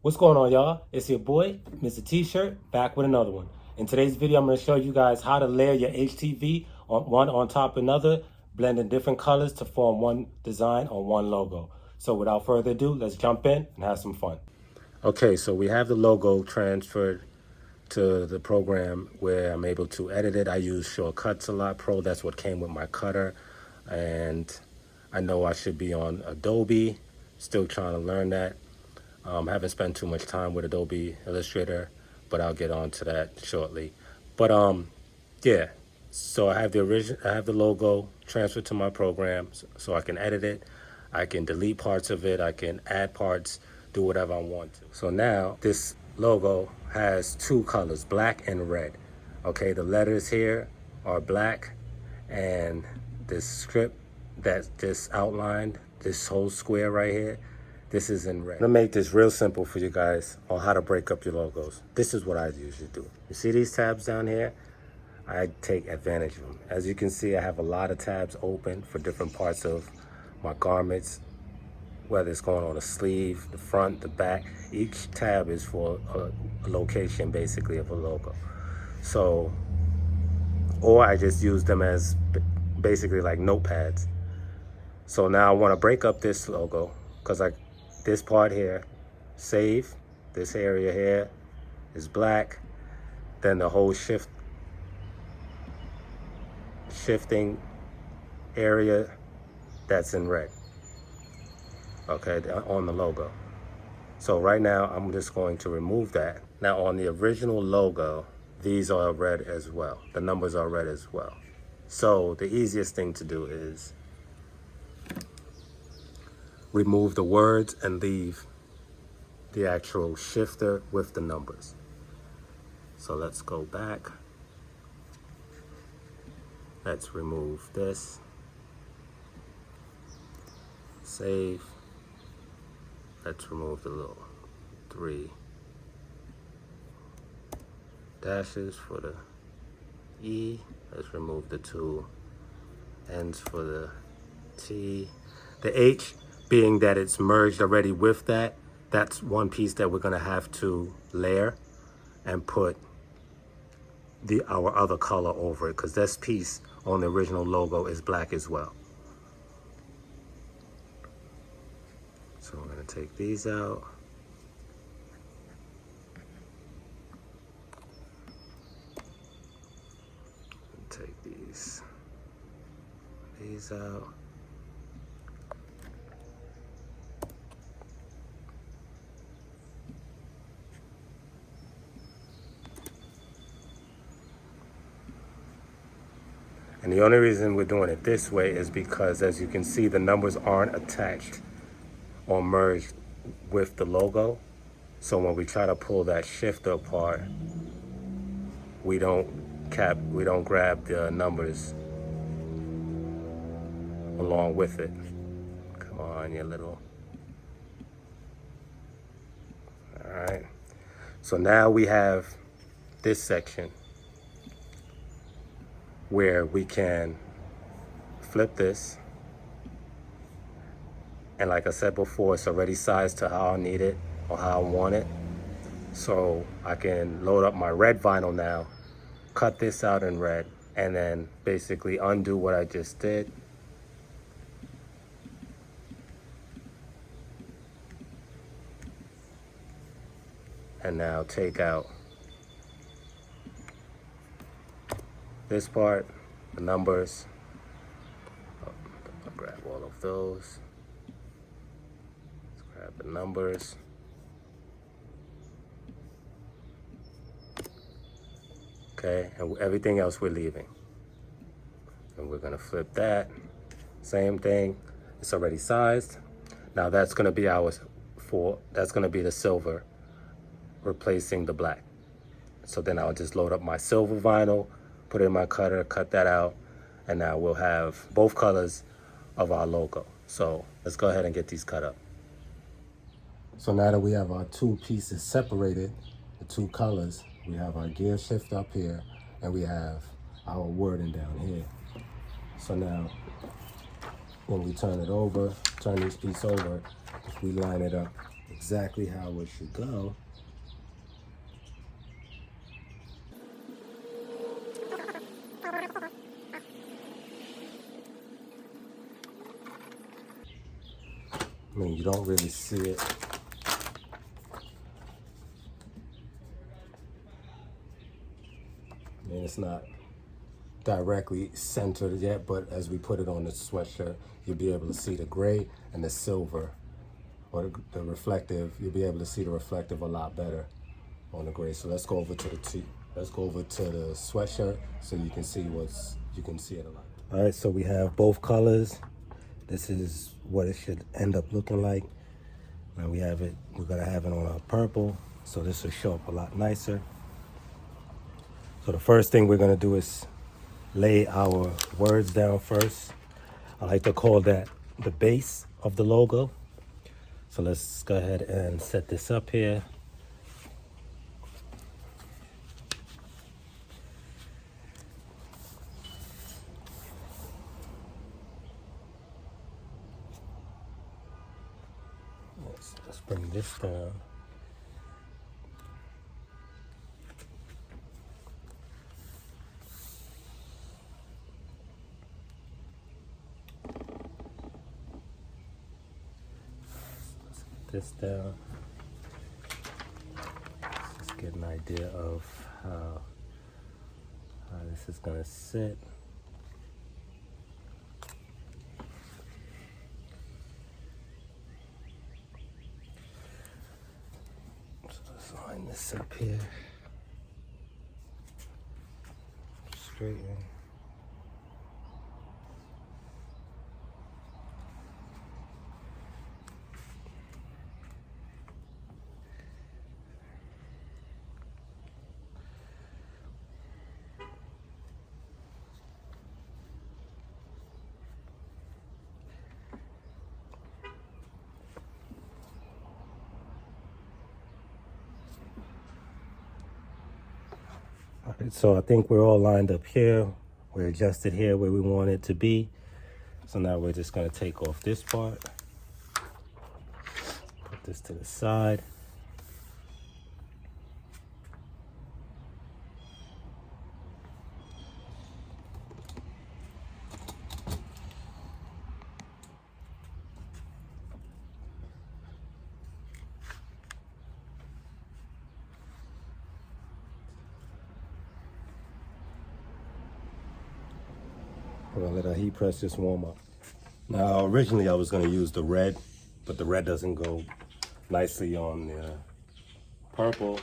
What's going on, y'all? It's your boy, Mr. T-Shirt, back with another one. In today's video, I'm going to show you guys how to layer your HTV one on top of another, blending different colors to form one design on one logo. So without further ado, let's jump in and have some fun. Okay, so we have the logo transferred to the program where I'm able to edit it. I use Shortcuts a lot. Pro, that's what came with my cutter. And I know I should be on Adobe, still trying to learn that. Haven't spent too much time with Adobe Illustrator, but I'll get on to that shortly. But yeah, so I have the logo transferred to my program, so I can edit it. I can delete parts of it. I can add parts, do whatever I want to. So now this logo has two colors, black and red. Okay, the letters here are black, and this script that just outlined, this whole square right here, this is in red. I'm gonna make this real simple for you guys on how to break up your logos. This is what I usually do. You see these tabs down here? I take advantage of them. As you can see, I have a lot of tabs open for different parts of my garments, whether it's going on a sleeve, the front, the back. Each tab is for a location, basically, of a logo. So, or I just use them as basically like notepads. So now I wanna break up this logo, because this part here, save, this area here is black, then the whole shifting area, that's in red, okay, on the logo. So right now, I'm just going to remove that. Now on the original logo, these are red as well. The numbers are red as well. So the easiest thing to do is remove the words and leave the actual shifter with the numbers. So let's go back. Let's remove this. Save. Let's remove the little 3 dashes for the E. Let's remove the 2 ends for the T. The H, being that it's merged already with that, that's one piece that we're gonna have to layer and put our other color over it, because this piece on the original logo is black as well. So I'm gonna take these out. Take these out. And the only reason we're doing it this way is because, as you can see, the numbers aren't attached or merged with the logo. So when we try to pull that shifter apart, we don't grab the numbers along with it. Come on, you little. All right. So now we have this section where we can flip this. And like I said before, it's already sized to how I need it or how I want it. So I can load up my red vinyl now, cut this out in red, and then basically undo what I just did. And now take out this part, the numbers. I'll grab all of those. Let's grab the numbers. Okay, and everything else we're leaving. And we're gonna flip that. Same thing, it's already sized. Now that's gonna be that's gonna be the silver replacing the black. So then I'll just load up my silver vinyl, put it in my cutter, cut that out, and now we'll have both colors of our logo. So let's go ahead and get these cut up. So now that we have our two pieces separated, the two colors, we have our gear shift up here, and we have our wording down here. So now, when we turn it over, turn this piece over, if we line it up exactly how it should go. I mean, you don't really see it. I mean, it's not directly centered yet, but as we put it on the sweatshirt, you'll be able to see the gray and the silver, or the reflective. You'll be able to see the reflective a lot better on the gray. So let's go over to the let's go over to the sweatshirt so you can see you can see it a lot. All right, so we have both colors. This is what it should end up looking like. Now we're gonna have it on a purple, so this will show up a lot nicer. So the first thing we're gonna do is lay our words down first. I like to call that the base of the logo. So let's go ahead and set this up here. Let's bring this down. Let's get this down. Let's just get an idea of how this is going to sit. Line this up here, straighten. All right, so I think we're all lined up here. We're adjusted here where we want it to be. So now we're just going to take off this part, put this to the side. We're gonna let our heat press just warm up. Now, originally I was gonna use the red, but the red doesn't go nicely on the purple.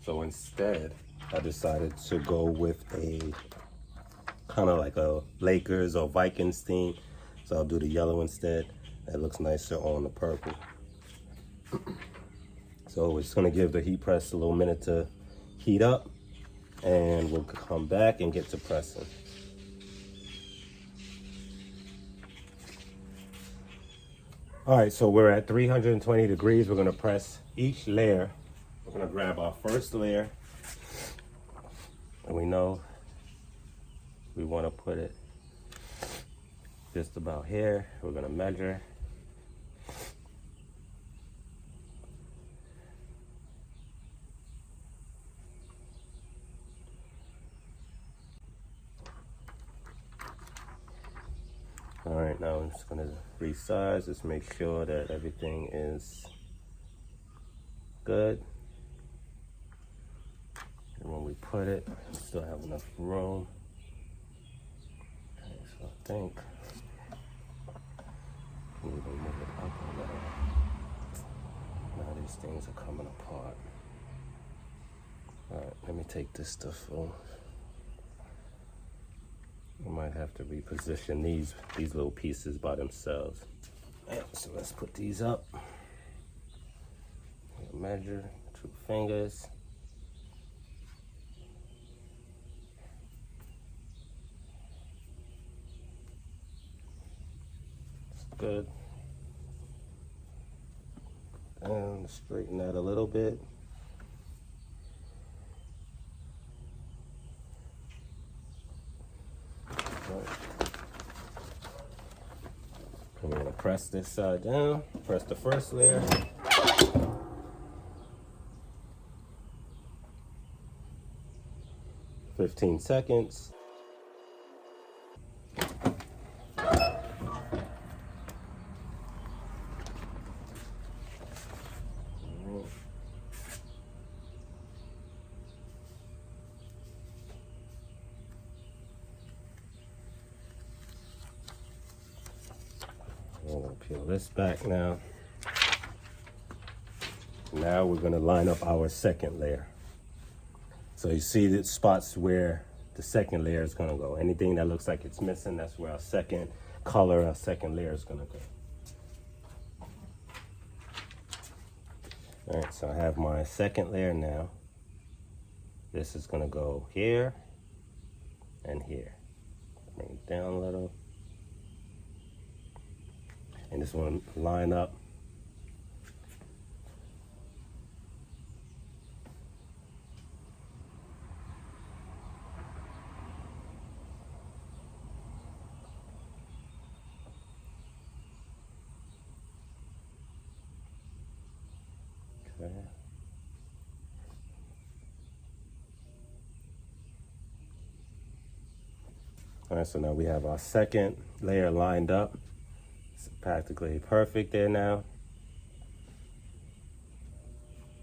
So instead, I decided to go with a kind of like a Lakers or Vikings theme. So I'll do the yellow instead. That looks nicer on the purple. So we're just gonna give the heat press a little minute to heat up, and we'll come back and get to pressing. All right, so we're at 320 degrees. We're gonna press each layer. We're gonna grab our first layer, and we know we wanna put it just about here. We're gonna measure. All right, now I'm just gonna resize, just make sure that everything is good. And when we put it, we still have enough room. Okay, so I think we need to move it up a little. Now these things are coming apart. All right, let me take this stuff off. We might have to reposition these little pieces by themselves. So let's put these up. Measure 2 fingers. It's good. And straighten that a little bit. I'm going to press this side down, press the first layer. 15 seconds. I'm gonna peel this back now. Now we're gonna line up our second layer. So you see the spots where the second layer is gonna go. Anything that looks like it's missing, that's where our second color, our second layer is gonna go. All right, so I have my second layer now. This is gonna go here and here. Bring it down a little. And this one line up. Okay. All right, so now we have our second layer lined up. It's practically perfect there now.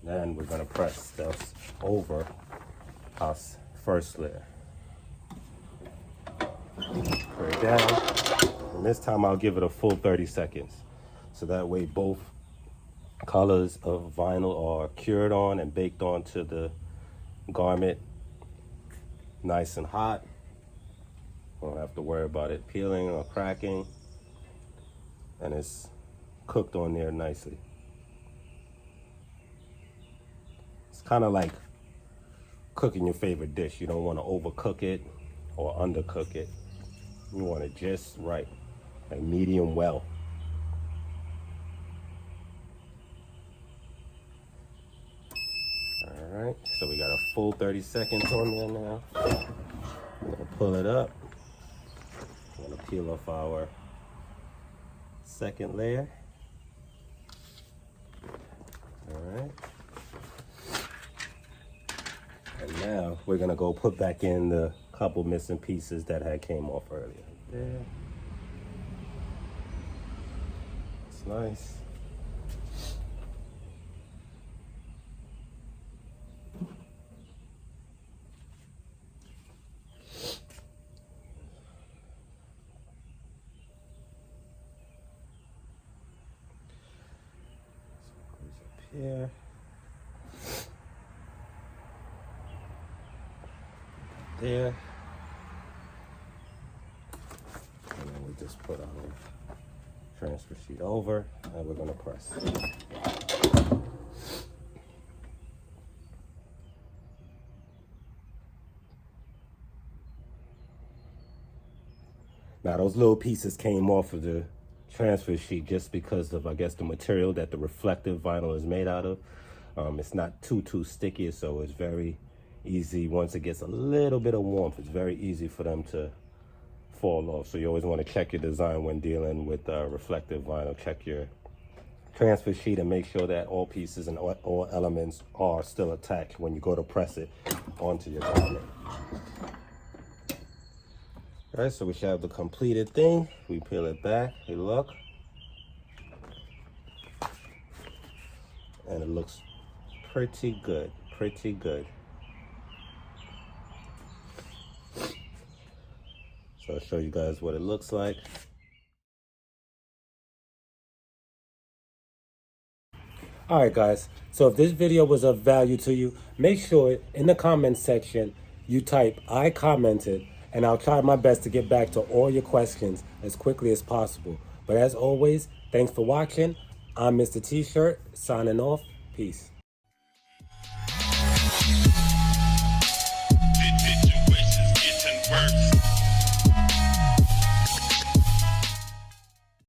Then we're gonna press this over our first layer. Put it down, and this time I'll give it a full 30 seconds. So that way both colors of vinyl are cured on and baked onto the garment nice and hot. Won't have to worry about it peeling or cracking, and it's cooked on there nicely. It's kind of like cooking your favorite dish. You don't want to overcook it or undercook it. You want it just right, like medium well. All right, so we got a full 30 seconds on there now. I'm gonna pull it up. I'm gonna peel off our second layer. All right. And now we're gonna go put back in the couple missing pieces that had came off earlier. There. It's nice. Here. There. And then we just put our transfer sheet over, and we're gonna press. Now those little pieces came off of the transfer sheet just because of, I guess, the material that the reflective vinyl is made out of. It's not too sticky, so it's very easy. Once it gets a little bit of warmth, it's very easy for them to fall off. So you always want to check your design when dealing with reflective vinyl. Check your transfer sheet and make sure that all pieces and all elements are still attached when you go to press it onto your garment. All right, so we should have the completed thing. We peel it back, hey look. And it looks pretty good, pretty good. So I'll show you guys what it looks like. All right, guys, so if this video was of value to you, make sure in the comments section you type "I commented," and I'll try my best to get back to all your questions as quickly as possible. But as always, thanks for watching. I'm Mr. T-Shirt, signing off. Peace.